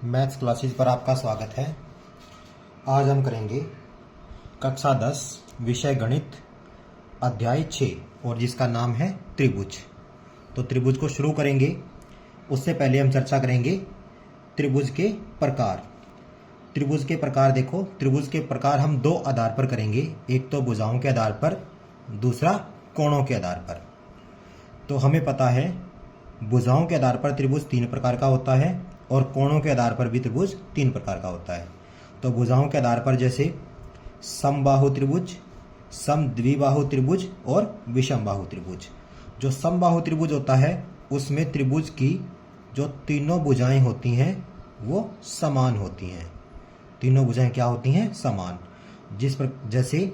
Maths classes पर आपका स्वागत है। आज हम करेंगे कक्षा 10 विषय गणित अध्याय 6 और जिसका नाम है त्रिभुज। तो त्रिभुज को शुरू करेंगे। उससे पहले हम चर्चा करेंगे त्रिभुज के प्रकार। त्रिभुज के प्रकार देखो, त्रिभुज के प्रकार हम दो आधार पर करेंगे, एक तो भुजाओं के आधार पर, दूसरा कोणों के आधार पर। तो हमें पता है भुजाओं के आधार पर त्रिभुज 3 प्रकार का होता है और कोणों के आधार पर भी त्रिभुज 3 प्रकार का होता है। तो भुजाओं के आधार पर जैसे समबाहु त्रिभुज, समद्विबाहु त्रिभुज और विषमबाहु त्रिभुज। जो समबाहु त्रिभुज होता है उसमें त्रिभुज की जो तीनों भुजाएं होती हैं वो समान होती हैं। तीनों भुजाएं क्या होती हैं? समान। जैसे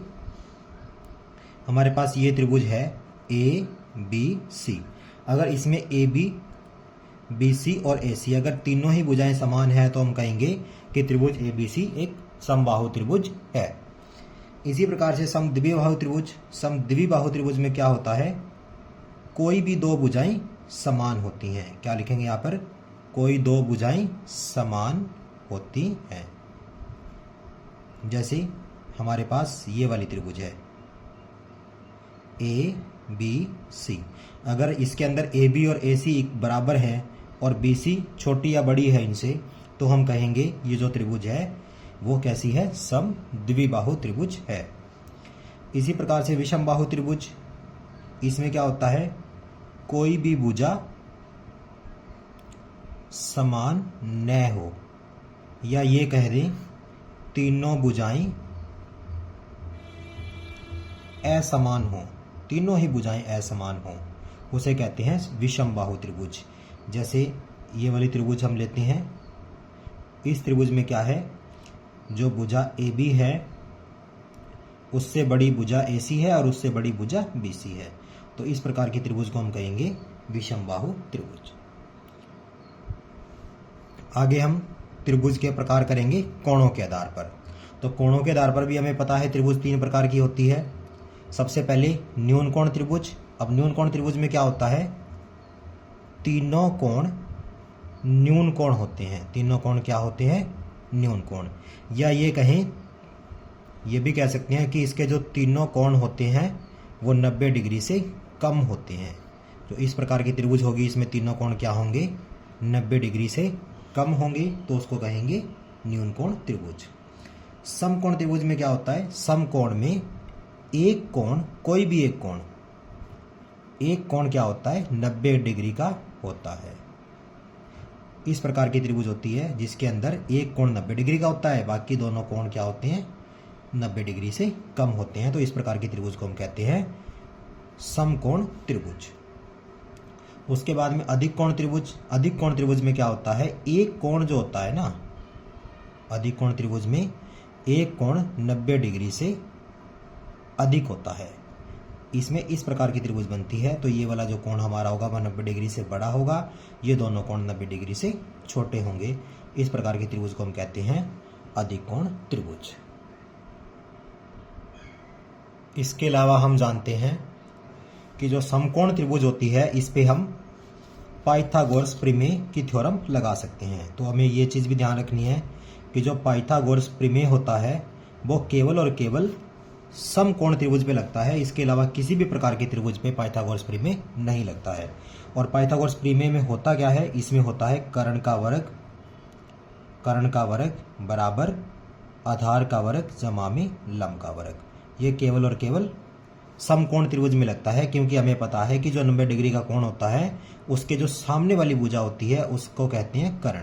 हमारे पास ये त्रिभुज है ए बी सी। अगर इसमें ए बी सी और ए सी अगर तीनों ही भुजाएं समान है तो हम कहेंगे कि त्रिभुज ए बी सी एक समबाहु त्रिभुज है। इसी प्रकार से समद्विबाहु त्रिभुज में क्या होता है? कोई भी दो भुजाएं समान होती हैं। क्या लिखेंगे यहाँ पर? कोई दो भुजाएं समान होती हैं। जैसे हमारे पास ये वाली त्रिभुज है ए बी सी। अगर इसके अंदर ए बी और ए सी बराबर हैं और बी सी छोटी या बड़ी है इनसे, तो हम कहेंगे ये जो त्रिभुज है वो कैसी है? समद्विबाहु त्रिभुज है। इसी प्रकार से विषमबाहु त्रिभुज, इसमें क्या होता है? कोई भी भुजा समान न हो, या ये कह दें तीनों भुजाएं असमान हो, तीनों ही भुजाएं असमान हो, उसे कहते हैं विषमबाहु त्रिभुज। जैसे ये वाली त्रिभुज हम लेते हैं। इस त्रिभुज में क्या है? जो भुजा ए बी है उससे बड़ी भुजा ए सी है और उससे बड़ी भुजा बी सी है। तो इस प्रकार की त्रिभुज को हम कहेंगे विषमबाहु त्रिभुज। आगे हम त्रिभुज के प्रकार करेंगे कोणों के आधार पर। तो कोणों के आधार पर भी हमें पता है त्रिभुज 3 प्रकार की होती है। सबसे पहले न्यून कोण त्रिभुज। अब न्यून कोण त्रिभुज में क्या होता है? तीनों कोण न्यून कोण होते हैं। तीनों कोण क्या होते हैं? न्यून कोण। या ये कहें, ये भी कह सकते हैं कि इसके जो तीनों कोण होते हैं वो 90 डिग्री से कम होते हैं। तो इस प्रकार की त्रिभुज होगी, इसमें तीनों कोण क्या होंगे? 90 डिग्री से कम होंगे, तो उसको कहेंगे न्यून कोण त्रिभुज। समकोण त्रिभुज में क्या होता है? समकोण में एक कोण, कोई भी एक कोण क्या होता है? 90 डिग्री का होता है। इस प्रकार की त्रिभुज होती है जिसके अंदर एक कोण 90 डिग्री का होता है, बाकी दोनों कोण क्या होते हैं? 90 डिग्री से कम होते हैं। तो इस प्रकार की त्रिभुज को हम कहते हैं समकोण त्रिभुज। उसके बाद में अधिक कोण त्रिभुज। अधिक कोण त्रिभुज में क्या होता है? एक कोण जो होता है ना, अधिक कोण त्रिभुज में एक कोण 90 डिग्री से अधिक होता है। इसमें इस प्रकार की त्रिभुज बनती है। तो ये वाला जो कोण हमारा होगा वह 90 डिग्री से बड़ा होगा, ये दोनों कोण 90 डिग्री से छोटे होंगे। इस प्रकार की त्रिभुज को हम कहते हैं अधिक कोण त्रिभुज। इसके अलावा हम जानते हैं कि जो समकोण त्रिभुज होती है इस पे हम पाइथागोरस प्रमेय की थ्योरम लगा सकते हैं। तो हमें ये चीज़ भी ध्यान रखनी है कि जो पाइथागोरस प्रमेय होता है वो केवल और केवल समकोण त्रिभुज पे लगता है। इसके अलावा किसी भी प्रकार के त्रिभुज पे पाइथागोरस प्रमेय नहीं लगता है। और पाइथागोरस प्रमेय में होता क्या है? इसमें होता है कर्ण का वर्ग बराबर आधार का वर्ग जमा में लंब का वर्ग। ये केवल और केवल समकोण त्रिभुज में लगता है, क्योंकि हमें पता है कि जो 90 डिग्री का कोण होता है उसके जो सामने वाली भुजा होती है उसको कहते हैं कर्ण।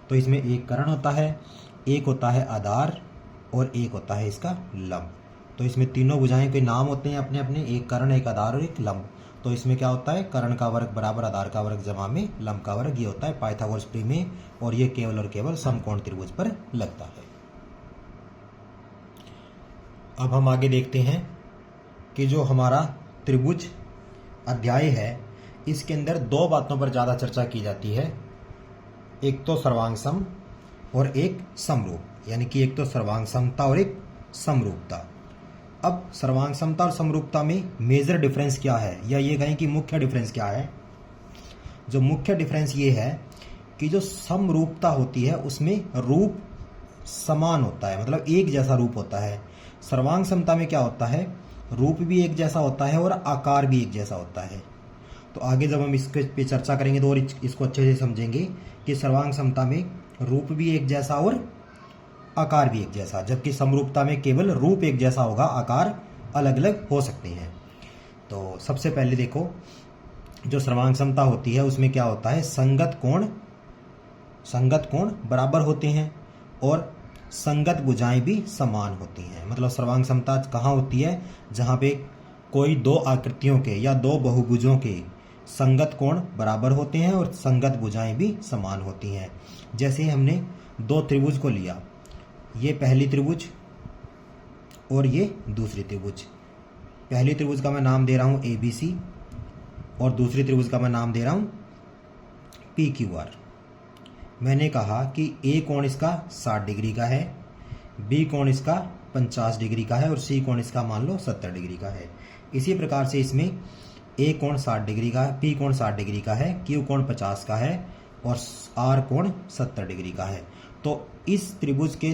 तो इसमें एक कर्ण होता है, एक होता है आधार और एक होता है इसका लंब। तो इसमें तीनों भुजाएं के नाम होते हैं अपने अपने, एक कर्ण, एक आधार और एक लंब। तो इसमें क्या होता है? कर्ण का वर्ग बराबर आधार का वर्ग जमा में लंब का वर्ग। ये होता है पाइथागोरस प्रमेय और ये केवल और केवल समकोण त्रिभुज पर लगता है। अब हम आगे देखते हैं कि जो हमारा त्रिभुज अध्याय है इसके अंदर दो बातों पर ज़्यादा चर्चा की जाती है। एक तो सर्वांग सम और एक समरूप, यानी कि एक तो सर्वांग समता और एक समरूपता। अब सर्वांग समता और समरूपता में मेजर डिफरेंस क्या है, या ये कहें कि मुख्य डिफरेंस क्या है? जो मुख्य डिफरेंस ये है कि जो समरूपता होती है उसमें रूप समान होता है, मतलब एक जैसा रूप होता है। सर्वांग समता में क्या होता है, रूप भी एक जैसा होता है और आकार भी एक जैसा होता है। तो आगे जब हम इसके पे चर्चा करेंगे तो और इसको अच्छे से समझेंगे कि सर्वांग समता में रूप भी एक जैसा और आकार भी एक जैसा, जबकि समरूपता में केवल रूप एक जैसा होगा, आकार अलग अलग हो सकते हैं। तो सबसे पहले देखो, जो सर्वांग समता होती है उसमें क्या होता है, संगत कोण बराबर होते हैं और संगत भुजाएं भी समान होती हैं। मतलब सर्वांग समता कहाँ होती है, जहाँ पे कोई दो आकृतियों के या दो बहुभुजों के संगत कोण बराबर होते हैं और संगत भुजाएं भी समान होती हैं। जैसे हमने दो त्रिभुज को लिया, ये पहली त्रिभुज और ये दूसरी त्रिभुज। पहली त्रिभुज का मैं नाम दे रहा हूं ABC और दूसरी त्रिभुज का मैं नाम दे रहा हूं PQR। मैंने कहा कि A कोण इसका 60 डिग्री का है, B कोण इसका 50 डिग्री का है और C कोण इसका मान लो 70 डिग्री का है। इसी प्रकार से इसमें A कोण 60 डिग्री का है, P कोण 60 डिग्री का है, Q कोण 50 का है और R कोण 70 डिग्री का है। तो इस त्रिभुज के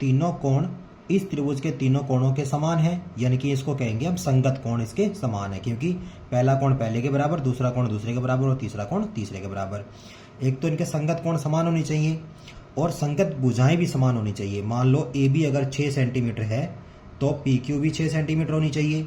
तीनों कोण इस त्रिभुज के तीनों कोणों के समान है, यानी कि इसको कहेंगे हम संगत कोण इसके समान है, क्योंकि पहला कोण पहले के बराबर, दूसरा कोण दूसरे के बराबर और तीसरा कोण तीसरे के बराबर। एक तो इनके संगत कोण समान होनी चाहिए और संगत भुजाएं भी समान होनी चाहिए। मान लो AB अगर 6 सेंटीमीटर है तो PQ भी 6 सेंटीमीटर होनी चाहिए,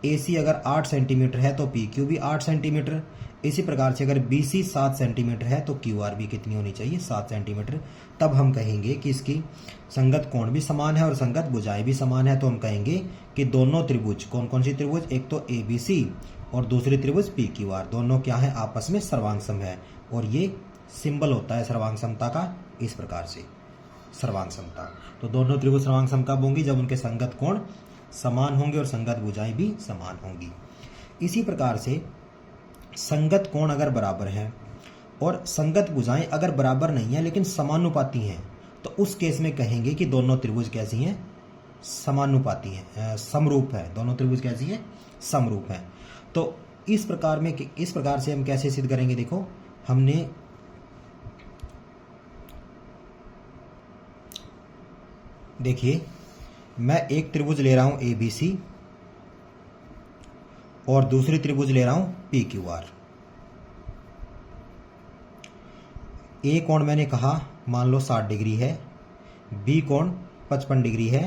AC अगर 8 सेंटीमीटर है तो PQ भी 8 सेंटीमीटर। इसी प्रकार से अगर BC 7 सेंटीमीटर है तो QR भी कितनी होनी चाहिए, 7 सेंटीमीटर। तब हम कहेंगे कि इसकी संगत कोण भी समान है और संगत भुजाएं भी समान है। तो हम कहेंगे कि दोनों त्रिभुज, कौन कौन सी त्रिभुज, एक तो ABC और दूसरी त्रिभुज PQR, दोनों क्या है, आपस में सर्वांग सम है। और ये सिंबल होता है सर्वांग समता का, इस प्रकार से सर्वांग समता। तो दोनों त्रिभुज सर्वांग सम कब होंगी, जब उनके संगत कोण समान होंगे और संगत भुजाएं भी समान होंगी। इसी प्रकार से संगत कोण अगर बराबर है और संगत भुजाएं अगर बराबर नहीं है लेकिन समानुपाती हैं, तो उस केस में कहेंगे कि दोनों त्रिभुज कैसी हैं, समानुपाती हैं, समरूप है। दोनों त्रिभुज कैसी हैं, समरूप हैं। तो इस प्रकार से हम कैसे सिद्ध करेंगे, देखो हमने देखिए, मैं एक त्रिभुज ले रहा हूं ABC और दूसरी त्रिभुज ले रहा हूं PQR। A कोण मैंने कहा मान लो 60 डिग्री है, B कोण 55 डिग्री है,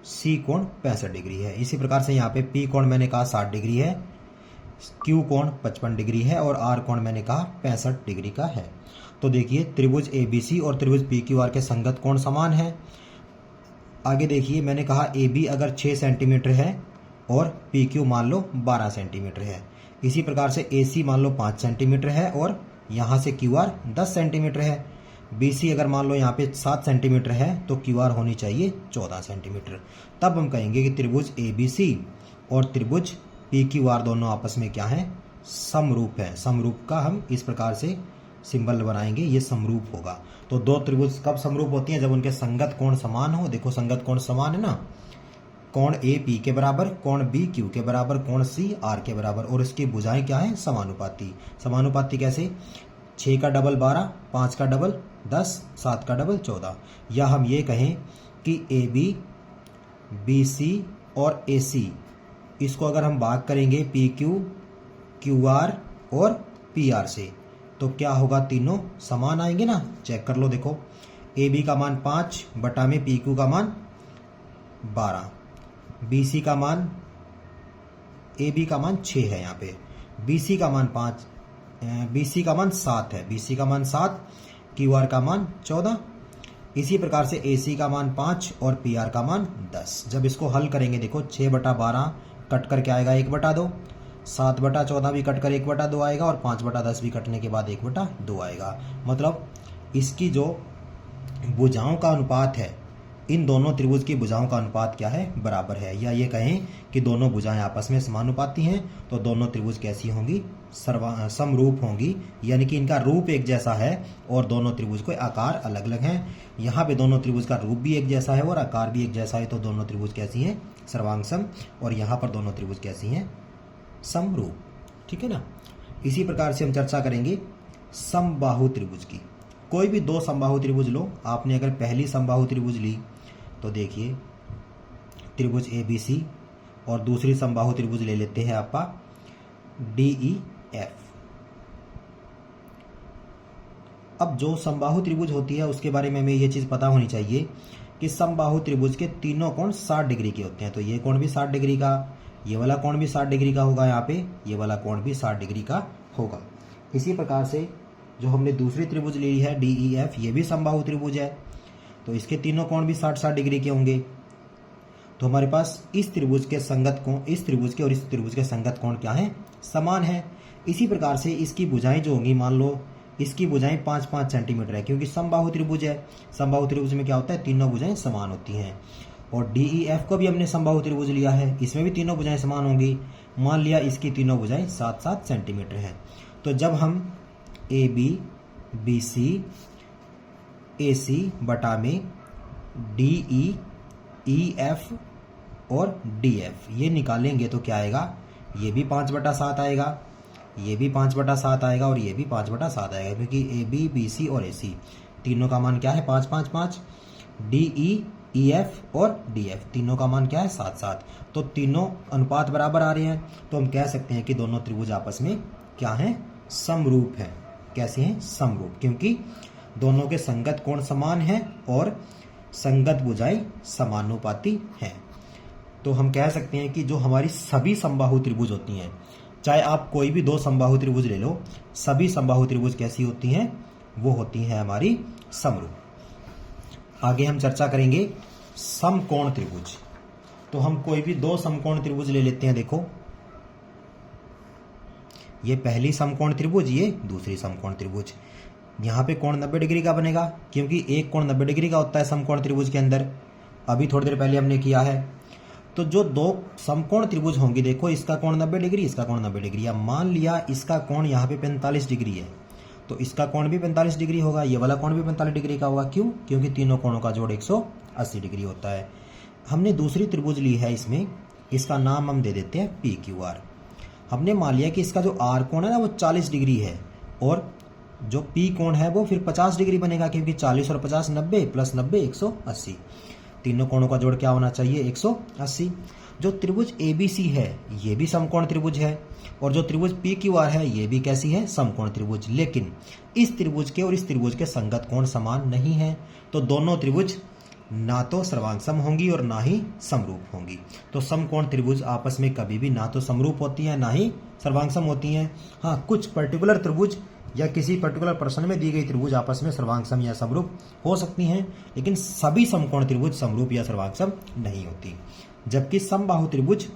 C कोण 65 डिग्री है। इसी प्रकार से यहाँ पे P कोण मैंने कहा 60 डिग्री है, Q कोण 55 डिग्री है और R कोण मैंने कहा 65 डिग्री का है। तो देखिए त्रिभुज ABC और त्रिभुज PQR के संगत कोण समान है। आगे देखिए, मैंने कहा AB अगर 6 सेंटीमीटर है और PQ मान लो 12 सेंटीमीटर है। इसी प्रकार से AC मान लो 5 सेंटीमीटर है और यहाँ से QR 10 सेंटीमीटर है। BC अगर मान लो यहाँ पे 7 सेंटीमीटर है तो QR होनी चाहिए 14 सेंटीमीटर। तब हम कहेंगे कि त्रिभुज ABC और त्रिभुज PQR दोनों आपस में क्या है, समरूप है। समरूप का हम इस प्रकार से सिंबल बनाएंगे, ये समरूप होगा। तो दो त्रिभुज कब समरूप होती हैं, जब उनके संगत कोण समान हो। देखो संगत कोण समान है ना, कोण A P के बराबर, कोण B Q के बराबर, कोण C R के बराबर और इसकी भुजाएं क्या है, समानुपाती। समानुपाती कैसे, 6 का डबल 12, 5 का डबल 10, 7 का डबल 14। या हम ये कहें कि AB BC और AC, इसको अगर हम भाग करेंगे PQ QR और PR से तो क्या होगा, तीनों समान आएंगे ना। चेक कर लो, देखो AB का मान 5 बटा में PQ का मान 12, BC का मान, AB का मान 6 है यहाँ पे, BC का मान 5, BC का मान 7 है, BC का मान 7, QR का मान 14। इसी प्रकार से AC का मान 5 और PR का मान 10। जब इसको हल करेंगे, देखो 6 बटा 12 कट कर क्या आएगा, 1 बटा 2, 7 बटा 14 भी कट कर 1 बटा 2 आएगा और 5 बटा 10 भी कटने के बाद 1 बटा 2 आएगा। मतलब इसकी जो भुजाओं का अनुपात है, इन दोनों त्रिभुज की भुजाओं का अनुपात क्या है, बराबर है। या ये कहें कि दोनों भुजाएं आपस में समानुपाती हैं, तो दोनों त्रिभुज कैसी होंगी, समरूप होंगी, यानी कि इनका रूप एक जैसा है और दोनों त्रिभुज के आकार अलग अलग हैं। यहाँ पे दोनों त्रिभुज का रूप भी एक जैसा है और आकार भी एक जैसा है, तो दोनों त्रिभुज कैसी हैं, सर्वांग सम। और यहाँ पर दोनों त्रिभुज कैसी हैं, समरूप। ठीक है ना। इसी प्रकार से हम चर्चा करेंगे समबाहु त्रिभुज की। कोई भी दो समबाहु त्रिभुज लो, आपने अगर पहली समबाहु त्रिभुज ली तो देखिए त्रिभुज ABC और दूसरी समबाहु त्रिभुज ले लेते हैं आपका DEF। अब जो समबाहु त्रिभुज होती है उसके बारे में हमें ये चीज पता होनी चाहिए कि समबाहु त्रिभुज के तीनों कोण 60 डिग्री के होते हैं। तो ये कोण भी 60 डिग्री का, ये वाला कोण भी 60 डिग्री का होगा, यहाँ पे ये वाला कोण भी 60 डिग्री का होगा। इसी प्रकार से जो हमने दूसरी त्रिभुज ली है DEF, ये भी समबाहु त्रिभुज है, तो इसके तीनों कोण भी 60-60 डिग्री के होंगे। तो हमारे पास इस त्रिभुज के संगत कोण, इस त्रिभुज के और इस त्रिभुज के संगत कोण क्या है? समान है। इसी प्रकार से इसकी भुजाएं जो होंगी, मान लो इसकी भुजाएं 5-5 सेंटीमीटर है, क्योंकि समबाहु त्रिभुज है। समबाहु त्रिभुज में क्या होता है? तीनों भुजाएं समान होती हैं। और DEF को भी हमने समबाहु त्रिभुज लिया है, इसमें भी तीनों भुजाएं समान होंगी। मान लिया इसकी तीनों भुजाएं 7-7 सेंटीमीटर है। तो जब हम AB, BC, AC बटा में DE, EF और DF ये निकालेंगे तो क्या आएगा? ये भी 5/7 आएगा, ये भी 5/7 आएगा और ये भी 5/7 आएगा, क्योंकि AB, BC और AC तीनों का मान क्या है? 5-5-5। DE, EF और DF तीनों का मान क्या है? 7-7। तो तीनों अनुपात बराबर आ रहे हैं, तो हम कह सकते हैं कि दोनों त्रिभुज आपस में क्या हैं? समरूप हैं। कैसे हैं? समरूप, क्योंकि दोनों के संगत कोण समान हैं और संगत भुजाएं समानुपाती हैं। तो हम कह सकते हैं कि जो हमारी सभी समबाहु त्रिभुज होती हैं, चाहे आप कोई भी दो समबाहु त्रिभुज ले लो, सभी समबाहु त्रिभुज कैसी होती हैं? वो होती हैं हमारी समरूप। आगे हम चर्चा करेंगे समकोण त्रिभुज। तो हम कोई भी दो समकोण त्रिभुज ले लेते हैं। देखो ये पहली समकोण त्रिभुज, ये दूसरी समकोण त्रिभुज। यहाँ पे कोण 90 डिग्री का बनेगा, क्योंकि एक कोण 90 डिग्री का होता है समकोण त्रिभुज के अंदर। अभी थोड़ी देर पहले हमने किया है। तो जो दो समकोण त्रिभुज होंगी, देखो इसका कोण 90 डिग्री, इसका कोण 90 डिग्री। अब मान लिया इसका कोण यहाँ पे 45 डिग्री है, तो इसका कोण भी 45 डिग्री होगा, ये वाला कोण भी 45 डिग्री का होगा। क्यों? क्योंकि तीनों कोणों का जोड़ 180 डिग्री होता है। हमने दूसरी त्रिभुज ली है, इसमें इसका नाम हम दे देते हैं PQR। हमने मान लिया कि इसका जो R कोण है ना वो 40 डिग्री है, और जो P कोण है वो फिर 50 डिग्री बनेगा, क्योंकि 40 और 50 90 प्लस 90 180। तीनों कोणों का जोड़ क्या होना चाहिए? 180। जो त्रिभुज ABC है ये भी समकोण त्रिभुज है, और जो त्रिभुज PQR है ये भी कैसी है? समकोण त्रिभुज। लेकिन इस त्रिभुज के और इस त्रिभुज के संगत कोण समान नहीं है, तो दोनों त्रिभुज ना तो सर्वांगसम होंगी और ना ही समरूप होंगी। तो समकोण त्रिभुज आपस में कभी भी ना तो समरूप होती हैं ना ही सर्वांगसम होती हैं। हाँ, कुछ पर्टिकुलर त्रिभुज या किसी पर्टिकुलर प्रश्न में दी गई त्रिभुज आपस में सर्वांगसम या समरूप हो सकती हैं, लेकिन सभी समकोण त्रिभुज समरूप या सर्वांगसम नहीं होती। जबकि समबाहु त्रिभुज,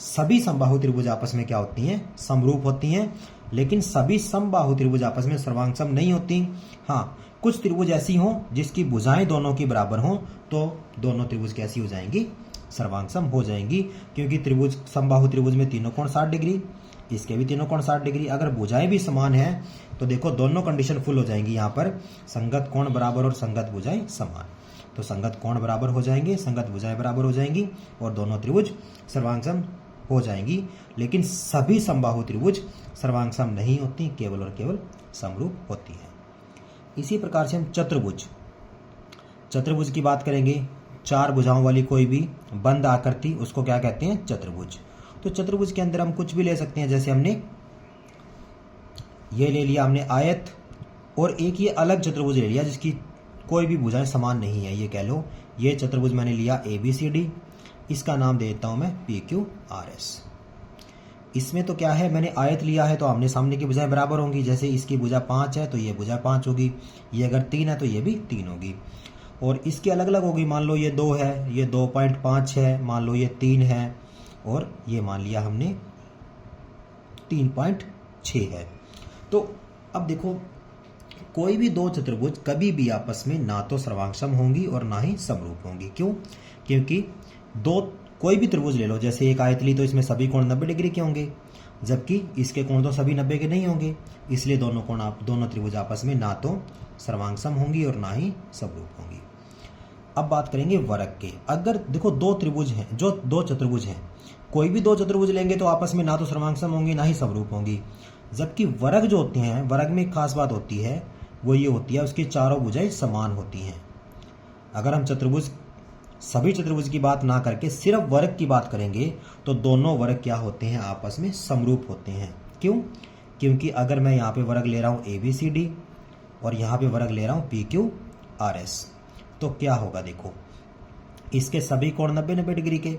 सभी समबाहु त्रिभुज आपस में क्या होती हैं? समरूप होती हैं, लेकिन सभी समबाहु त्रिभुज आपस में सर्वांगसम नहीं होती। हाँ, कुछ त्रिभुज ऐसी हों जिसकी भुजाएं दोनों की बराबर हों, तो दोनों त्रिभुज कैसी हो जाएंगी? सर्वांगसम हो जाएंगी, क्योंकि त्रिभुज, समबाहु त्रिभुज में तीनों कोण 60 डिग्री, इसके भी तीनों कोण 60 डिग्री। अगर भुजाएं भी समान हैं तो देखो दोनों कंडीशन फुल हो जाएंगी। यहाँ पर संगत कोण बराबर और संगत भुजाएं समान, तो संगत कोण बराबर हो जाएंगे, संगत भुजाएं बराबर हो जाएंगी और दोनों त्रिभुज सर्वांगसम हो जाएंगी। लेकिन सभी समबाहु त्रिभुज सर्वांगसम नहीं होती, केवल और केवल समरूप होती है। इसी प्रकार से हम चतुर्भुज, चतुर्भुज की बात करेंगे। 4 भुजाओं वाली कोई भी बंद आकृति, उसको क्या कहते हैं? चतुर्भुज। तो चतुर्भुज के अंदर हम कुछ भी ले सकते हैं, जैसे हमने ये ले लिया, हमने आयत, और एक ये अलग चतुर्भुज ले लिया जिसकी कोई भी भुजाएं समान नहीं है, ये कह लो। ये चतुर्भुज मैंने लिया ABCD, इसका नाम दे देता हूं मैं PQRS। इसमें तो क्या है, मैंने आयत लिया है तो आमने सामने की भुजाएं बराबर होंगी। जैसे इसकी भुजा 5 है तो ये भुजा 5 होगी, ये अगर 3 है तो ये भी 3 होगी, और इसकी अलग अलग होगी। मान लो ये 2 है, ये 2.5 है, मान लो ये 3 है, और ये मान लिया हमने 3.6 है। तो अब देखो, कोई भी दो चतुर्भुज कभी भी आपस में ना तो सर्वांगसम होंगी और ना ही समरूप होंगी। क्यों? क्योंकि कोई भी त्रिभुज ले लो, जैसे एक आयत ली तो इसमें सभी कोण 90 डिग्री के होंगे, जबकि इसके कोण तो सभी 90 के नहीं होंगे, इसलिए दोनों त्रिभुज आपस में ना तो सर्वांगसम होंगी और ना ही समरूप होंगी। अब बात करेंगे वर्ग के। अगर देखो दो त्रिभुज हैं, जो दो चतुर्भुज हैं, कोई भी दो चतुर्भुज लेंगे तो आपस में ना तो सर्वांगसम होंगी ना ही समरूप होंगी। जबकि वर्ग जो होते हैं, वर्ग में एक खास बात होती है वो ये होती है उसकी चारों भुजाएं समान होती हैं। अगर हम चतुर्भुज सभी चतुर्भुज की बात ना करके सिर्फ वर्ग की बात करेंगे तो दोनों वर्ग क्या होते हैं, आपस में समरूप होते हैं। क्यों? क्योंकि अगर मैं यहाँ पे वर्ग ले रहा हूँ ABCD और यहाँ पे वर्ग ले रहा हूँ PQRS, तो क्या होगा देखो, इसके सभी कोण 90-90 डिग्री के,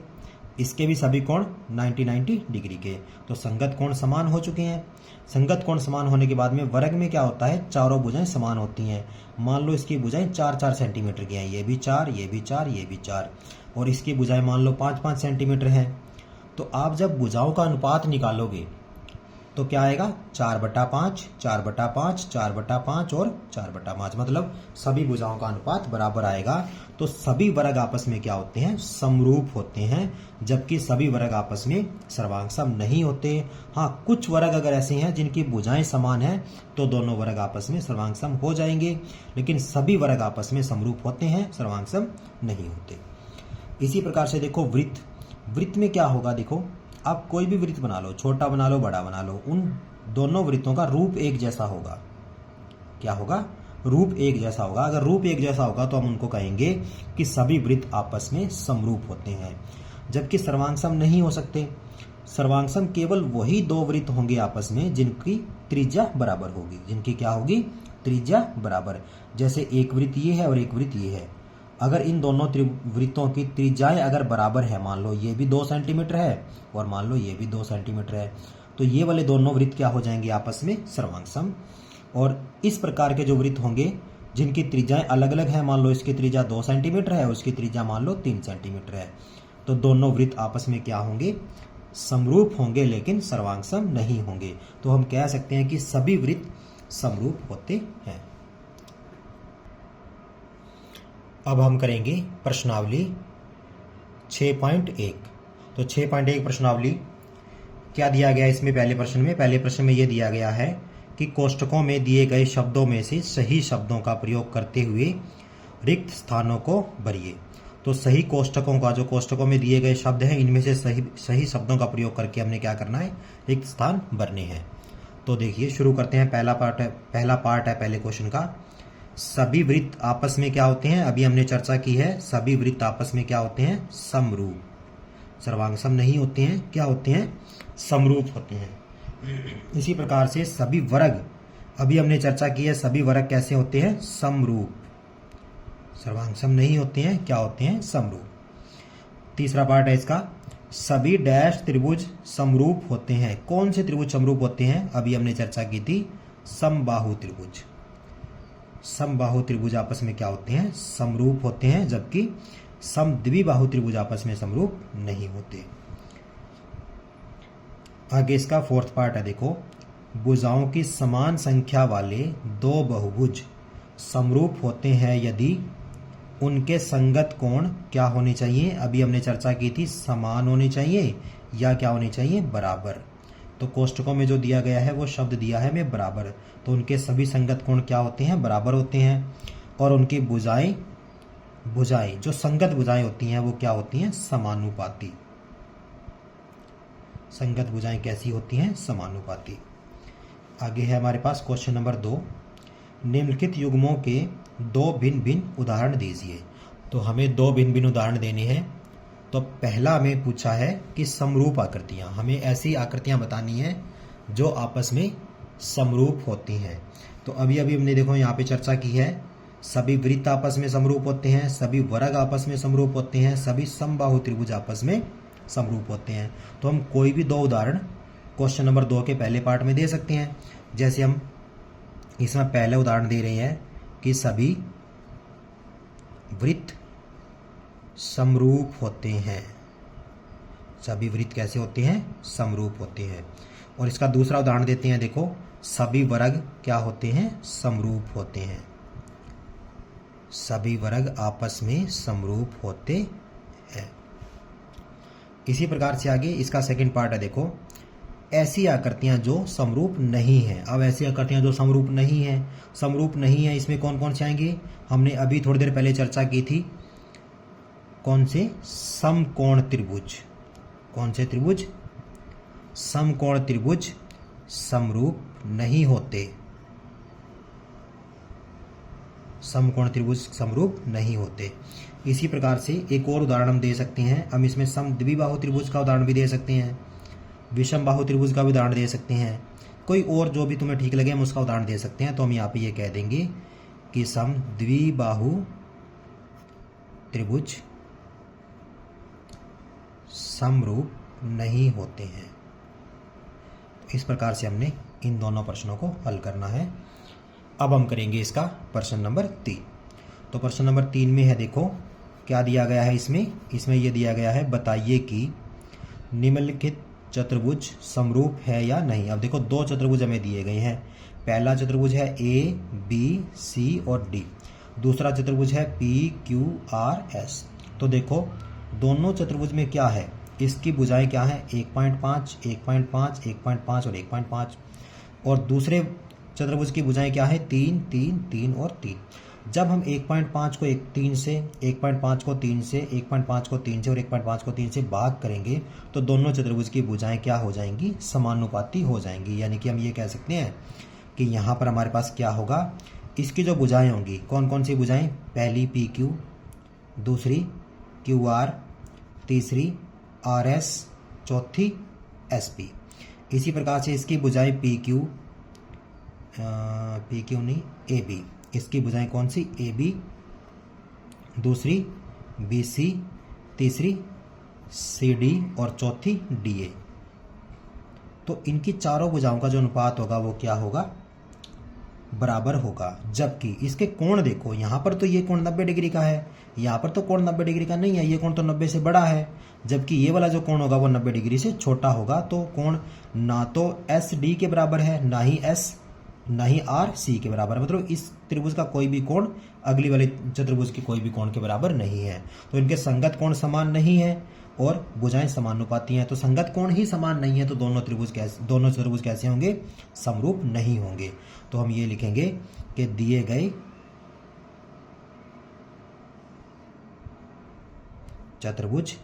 इसके भी सभी कोण 90-90 डिग्री के, तो संगत कोण समान हो चुके हैं। संगत कोण समान होने के बाद में वर्ग में क्या होता है, चारों भुजाएं समान होती हैं। मान लो इसकी भुजाएं 4-4 सेंटीमीटर की हैं, ये भी 4, ये भी 4, ये भी 4, और इसकी भुजाएं मान लो 5-5 सेंटीमीटर हैं। तो आप जब भुजाओं का अनुपात निकालोगे तो क्या आएगा, 4/5, 4/5, 4/5 और 4/5, मतलब सभी भुजाओं का अनुपात बराबर आएगा। तो सभी वर्ग आपस में क्या होते हैं, समरूप होते हैं, जबकि सभी वर्ग आपस में सर्वांगसम नहीं होते। हाँ, कुछ वर्ग अगर ऐसे हैं जिनकी भुजाएं समान हैं तो दोनों वर्ग आपस में सर्वांगसम हो जाएंगे, लेकिन सभी वर्ग आपस में समरूप होते हैं, सर्वांगसम नहीं होते। इसी प्रकार से देखो वृत्त, वृत्त में क्या होगा, देखो आप कोई भी वृत्त बना लो, छोटा बना लो, बड़ा बना लो, उन दोनों वृत्तों का रूप एक जैसा होगा। क्या होगा, रूप एक जैसा होगा। अगर रूप एक जैसा होगा तो हम उनको कहेंगे कि सभी वृत्त आपस में समरूप होते हैं, जबकि सर्वांगसम नहीं हो सकते। सर्वांगसम केवल वही दो वृत्त होंगे आपस में जिनकी त्रिज्या बराबर होगी, जिनकी क्या होगी, त्रिज्या बराबर। जैसे एक वृत्त ये है और एक वृत्त ये है, अगर इन दोनों वृत्तों की त्रिज्याएं अगर बराबर है, मान लो ये भी 2 सेंटीमीटर है और मान लो ये भी 2 सेंटीमीटर है, तो ये वाले दोनों वृत्त क्या हो जाएंगे, आपस में सर्वांगसम। और इस प्रकार के जो वृत्त होंगे जिनकी त्रिज्याएं अलग अलग है, मान लो इसकी त्रिज्या 2 सेंटीमीटर है, उसकी त्रिज्या मान लो 3 सेंटीमीटर है, तो दोनों वृत्त आपस में क्या होंगे, समरूप होंगे, लेकिन सर्वांगसम नहीं होंगे। तो हम कह सकते हैं कि सभी वृत्त समरूप होते हैं। अब हम करेंगे प्रश्नावली 6.1। तो 6.1 प्रश्नावली क्या दिया गया इसमें, पहले प्रश्न में, पहले प्रश्न में यह दिया गया है कि कोष्टकों में दिए गए शब्दों में से सही शब्दों का प्रयोग करते हुए रिक्त स्थानों को भरिए। तो सही कोष्टकों का, जो कोष्टकों में दिए गए शब्द हैं, इनमें से सही शब्दों का प्रयोग करके हमने क्या करना है, रिक्त स्थान भरने हैं। तो देखिए शुरू करते हैं। पहला पार्ट है पहले क्वेश्चन का, सभी वृत्त आपस में क्या होते हैं, अभी हमने चर्चा की है, सभी वृत्त आपस में क्या होते हैं, समरूप, सर्वांगसम नहीं होते हैं, क्या होते हैं, समरूप होते हैं। इसी प्रकार से सभी वर्ग, अभी हमने चर्चा की है, सभी वर्ग कैसे होते हैं, समरूप, सर्वांगसम नहीं होते हैं, क्या होते हैं, समरूप। तीसरा पार्ट है इसका, सभी डैश त्रिभुज समरूप होते हैं। कौन से त्रिभुज समरूप होते हैं, अभी हमने चर्चा की थी, समबाहु त्रिभुज। समबाहु त्रिभुज आपस में क्या होते हैं, समरूप होते हैं, जबकि समद्विबाहु त्रिभुज आपस में समरूप नहीं होते। आगे इसका फोर्थ पार्ट है, देखो, भुजाओं की समान संख्या वाले दो बहुभुज समरूप होते हैं यदि उनके संगत कोण क्या होने चाहिए, अभी हमने चर्चा की थी, समान होने चाहिए या क्या होने चाहिए, बराबर। तो कोष्टकों में जो दिया गया है वो शब्द दिया है में बराबर, तो उनके सभी संगत कोण क्या होते हैं, बराबर होते हैं। और उनकी भुजाएं जो संगत भुजाएं होती हैं वो क्या होती हैं, समानुपाती। संगत भुजाएं कैसी होती हैं, समानुपाती। आगे है हमारे पास क्वेश्चन नंबर 2, निम्नलिखित युग्मों के दो भिन्न भिन्न उदाहरण दीजिए। तो हमें दो भिन्न भिन्न उदाहरण देने हैं। तो पहला हमें पूछा है कि समरूप आकृतियां, हमें ऐसी आकृतियां बतानी है जो आपस में समरूप होती हैं। तो अभी हमने देखो यहाँ पे चर्चा की है, सभी वृत्त आपस में समरूप होते हैं, सभी वर्ग आपस में समरूप होते हैं, सभी समबाहु त्रिभुज आपस में समरूप होते हैं। तो हम कोई भी दो उदाहरण क्वेश्चन नंबर 2 के पहले पार्ट में दे सकते हैं। जैसे हम इसमें पहले उदाहरण दे रहे हैं कि सभी वृत्त समरूप होते हैं, सभी वृत्त कैसे होते हैं, समरूप होते हैं। और इसका दूसरा उदाहरण देते हैं, देखो, सभी वर्ग क्या होते हैं, समरूप होते हैं, सभी वर्ग आपस में समरूप होते हैं। इसी प्रकार से आगे इसका सेकंड पार्ट है, देखो, ऐसी आकृतियां जो समरूप नहीं है। अब ऐसी आकृतियां जो समरूप नहीं है, इसमें कौन कौन से आएंगे, हमने अभी थोड़ी देर पहले चर्चा की थी, कौन से, समकोण त्रिभुज। कौन से त्रिभुज, समकोण त्रिभुज समरूप नहीं होते। समकोण त्रिभुज समरूप नहीं होते। इसी प्रकार से एक और उदाहरण हम दे सकते हैं। हम इसमें सम द्विबाहु त्रिभुज का उदाहरण भी दे सकते हैं, विषम बाहु त्रिभुज का भी उदाहरण दे सकते हैं, कोई और जो भी तुम्हें ठीक लगे हम उसका उदाहरण दे सकते हैं। तो हम यहाँ पे ये कह देंगे कि सम द्विबाहु त्रिभुज समरूप नहीं होते हैं। इस प्रकार से हमने इन दोनों प्रश्नों को हल करना है। अब हम करेंगे इसका प्रश्न नंबर 3। तो प्रश्न नंबर 3 में है, देखो क्या दिया गया है इसमें ये दिया गया है, बताइए कि निम्नलिखित चतुर्भुज समरूप है या नहीं। अब देखो 2 चतुर्भुज हमें दिए गए हैं। पहला चतुर्भुज है A, B, C और D। दूसरा चतुर्भुज है P, Q, R, S। तो देखो दोनों चतुर्भुज में क्या है, इसकी भुजाएं क्या है, 1.5, 1.5, 1.5 और 1.5। और दूसरे चतुर्भुज की भुजाएं क्या है, 3, 3, 3 और 3। जब हम 1.5 को 3 से, 1.5 को 3 से, 1.5 को 3 से और 1.5 को 3 से भाग करेंगे तो दोनों चतुर्भुज की भुजाएं क्या हो जाएंगी, समानुपाती हो जाएंगी। यानी कि हम ये कह सकते हैं कि यहाँ पर हमारे पास क्या होगा, इसकी जो भुजाएं होंगी, कौन कौन सी भुजाएं, पहली PQ, दूसरी QR, तीसरी RS, चौथी SP। इसी प्रकार से इसकी भुजाएं PQ नहीं AB, इसकी भुजाएं कौन सी, AB, दूसरी BC, तीसरी CD और चौथी DA। तो इनकी चारों भुजाओं का जो अनुपात होगा वो क्या होगा, बराबर होगा। जबकि इसके कोण देखो, यहाँ पर तो ये कोण 90 डिग्री का है, यहाँ पर तो कोण 90 डिग्री का नहीं है, ये कोण तो 90 से बड़ा है, जबकि ये वाला जो कोण होगा वो 90 डिग्री से छोटा होगा। तो कोण ना तो SD के बराबर है, ना ही S, ना ही RC के बराबर, मतलब इस त्रिभुज का कोई भी कोण अगली वाले चतुर्भुज के कोई भी कोण के बराबर नहीं है। तो इनके संगत कोण समान नहीं है और भुजाएं समानुपाती हैं। तो संगत कोण ही समान नहीं है तो दोनों चतुर्भुज कैसे होंगे, समरूप नहीं होंगे। तो हम ये लिखेंगे कि दिए गए चतुर्भुज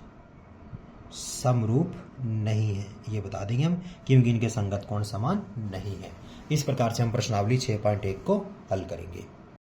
समरूप नहीं है, ये बता देंगे हम, क्योंकि इनके संगत कोण समान नहीं है। इस प्रकार से हम प्रश्नावली 6.1 को हल करेंगे।